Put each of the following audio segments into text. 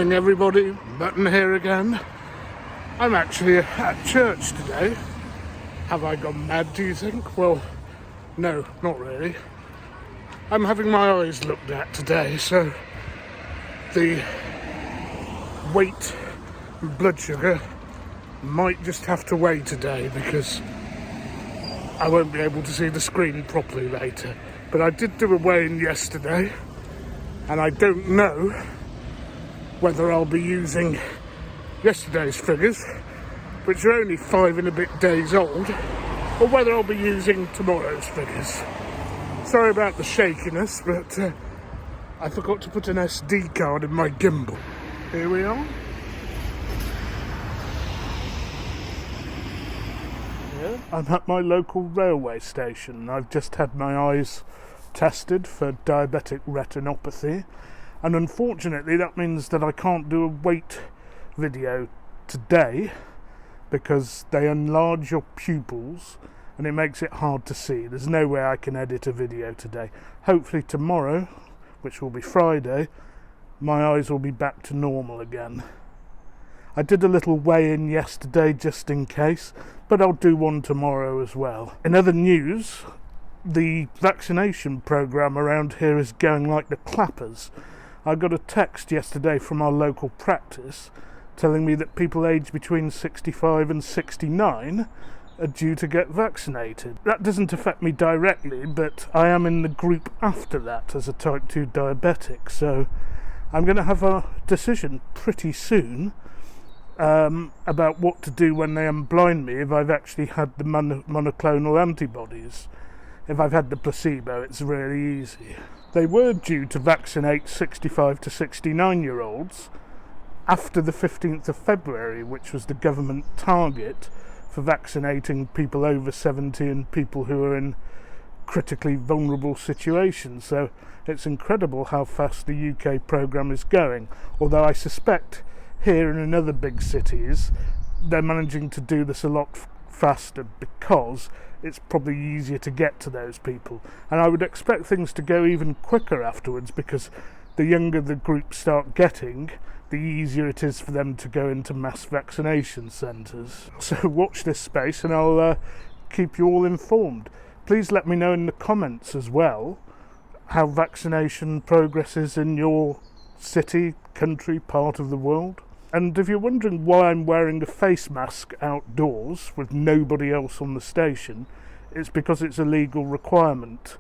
Morning everybody, Mutton here again. I'm actually at church today. Have I gone mad, do you think? Well, no, not really. I'm having my eyes looked at today, so the weight and blood sugar might just have to wait today because I won't be able to see the screen properly later. But I did do a weigh-in yesterday, and I don't know whether I'll be using yesterday's figures, which are only 5 and a bit days old, or whether I'll be using tomorrow's figures. Sorry about the shakiness, but I forgot to put an SD card in my gimbal. Here we are. Yeah. I'm at my local railway station. I've just had my eyes tested for diabetic retinopathy, and unfortunately that means that I can't do a weight video today because they enlarge your pupils and it makes it hard to see. There's no way I can edit a video today. Hopefully tomorrow, which will be Friday, my eyes will be back to normal again. I did a little weigh-in yesterday just in case, but I'll do one tomorrow as well. In other news, the vaccination programme around here is going like the clappers. I got a text yesterday from our local practice telling me that people aged between 65 and 69 are due to get vaccinated. That doesn't affect me directly, but I am in the group after that as a type 2 diabetic, so I'm going to have a decision pretty soon about what to do when they unblind me if I've actually had the monoclonal antibodies. If I've had the placebo, it's really easy. They were due to vaccinate 65 to 69 year olds after the 15th of February, which was the government target for vaccinating people over 70 and people who are in critically vulnerable situations. So it's incredible how fast the UK programme is going, although I suspect here and in other big cities they're managing to do this a lot faster because it's probably easier to get to those people, and I would expect things to go even quicker afterwards because the younger the groups start getting, the easier it is for them to go into mass vaccination centres. So watch this space and I'll keep you all informed. Please let me know in the comments as well how vaccination progresses in your city, country, part of the world. And if you're wondering why I'm wearing a face mask outdoors with nobody else on the station, it's because it's a legal requirement.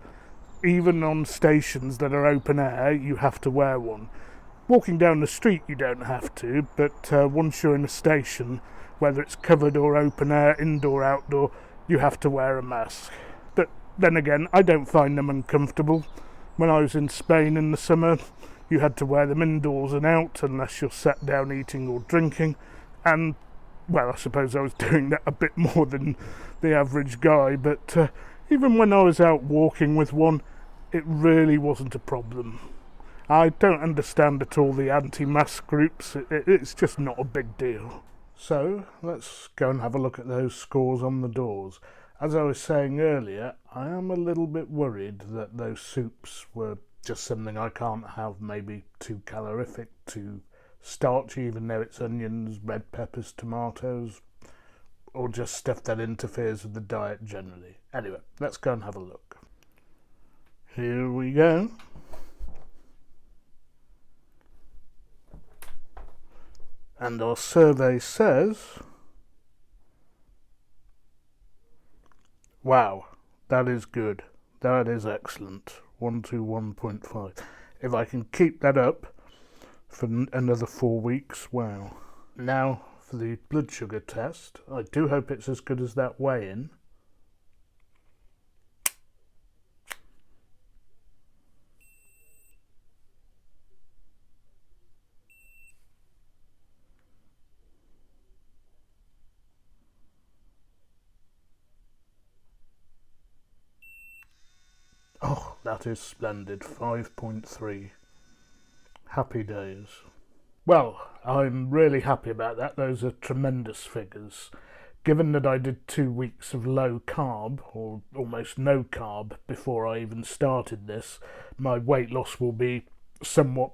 Even on stations that are open air, you have to wear one. Walking down the street you don't have to, but once you're in a station, whether it's covered or open air, indoor, outdoor, you have to wear a mask. But then again, I don't find them uncomfortable. When I was in Spain in the summer, you had to wear them indoors and out unless you're sat down eating or drinking, and well, I suppose I was doing that a bit more than the average guy, but even when I was out walking with one, it really wasn't a problem. I don't understand at all the anti-mask groups, it's just not a big deal. So let's go and have a look at those scores on the doors. As I was saying earlier, I am a little bit worried that those soups were just something I can't have, maybe too calorific, too starchy, even though it's onions, red peppers, tomatoes, or just stuff that interferes with the diet generally. Anyway, let's go and have a look. Here we go. And our survey says, wow, that is good. That is excellent. 121.5. If I can keep that up for another 4 weeks, wow. Now for the blood sugar test. I do hope it's as good as that weigh-in. Oh, that is splendid. 5.3. Happy days. Well, I'm really happy about that. Those are tremendous figures. Given that I did 2 weeks of low carb, or almost no carb, before I even started this, my weight loss will be somewhat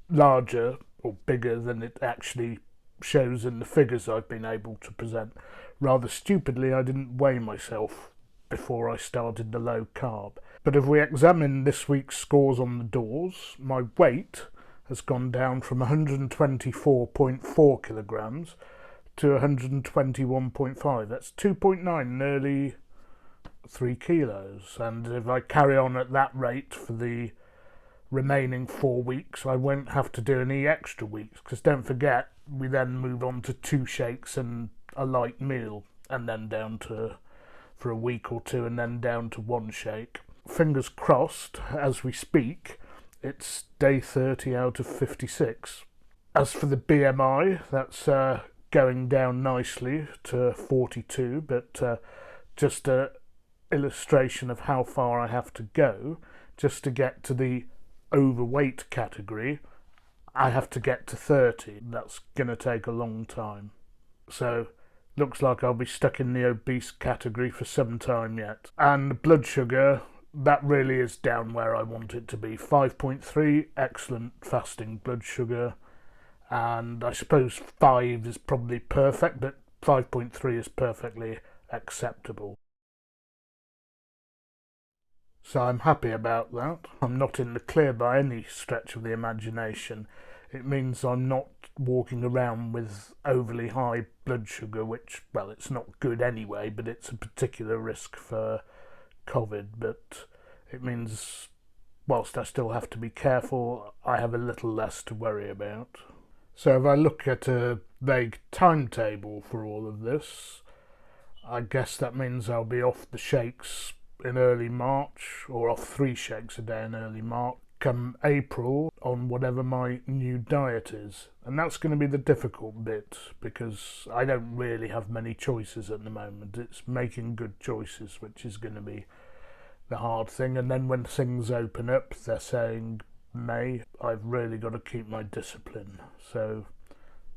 larger, or bigger than it actually shows in the figures I've been able to present. Rather stupidly, I didn't weigh myself before I started the low carb. But if we examine this week's scores on the doors, my weight has gone down from 124.4 kilograms to 121.5. That's 2.9, nearly 3 kilos. And if I carry on at that rate for the remaining 4 weeks, I won't have to do any extra weeks, because don't forget, we then move on to 2 shakes and a light meal, and then down to, for a week or 2, and then down to 1 shake. Fingers crossed, as we speak, it's day 30 out of 56. As for the BMI, that's going down nicely to 42, but just an illustration of how far I have to go. Just to get to the overweight category, I have to get to 30. That's going to take a long time. So, looks like I'll be stuck in the obese category for some time yet. And blood sugar, that really is down where I want it to be. 5.3, excellent fasting blood sugar. And I suppose 5 is probably perfect, but 5.3 is perfectly acceptable. So I'm happy about that. I'm not in the clear by any stretch of the imagination. It means I'm not walking around with overly high blood sugar, which, well, it's not good anyway, but it's a particular risk for COVID. But it means, whilst I still have to be careful, I have a little less to worry about. So if I look at a vague timetable for all of this, I guess that means I'll be off the shakes in early March, or off 3 shakes a day in early March, come April, on whatever my new diet is. And that's going to be the difficult bit, because I don't really have many choices at the moment. It's making good choices which is going to be the hard thing. And then when things open up, they're saying May, I've really got to keep my discipline. So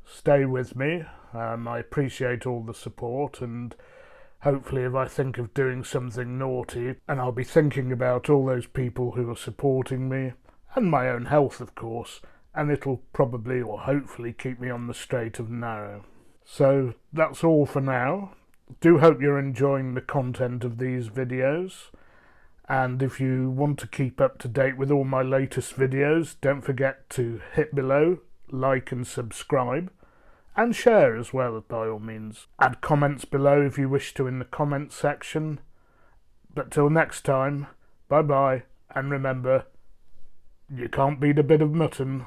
stay with me. I appreciate all the support, and hopefully if I think of doing something naughty, and I'll be thinking about all those people who are supporting me, and my own health of course, and it'll probably or hopefully keep me on the straight and narrow. So that's all for now. Do hope you're enjoying the content of these videos, and if you want to keep up to date with all my latest videos, don't forget to hit below, like and subscribe. And share as well, by all means. Add comments below if you wish to in the comments section. But till next time, bye bye, and remember, you can't beat a bit of mutton.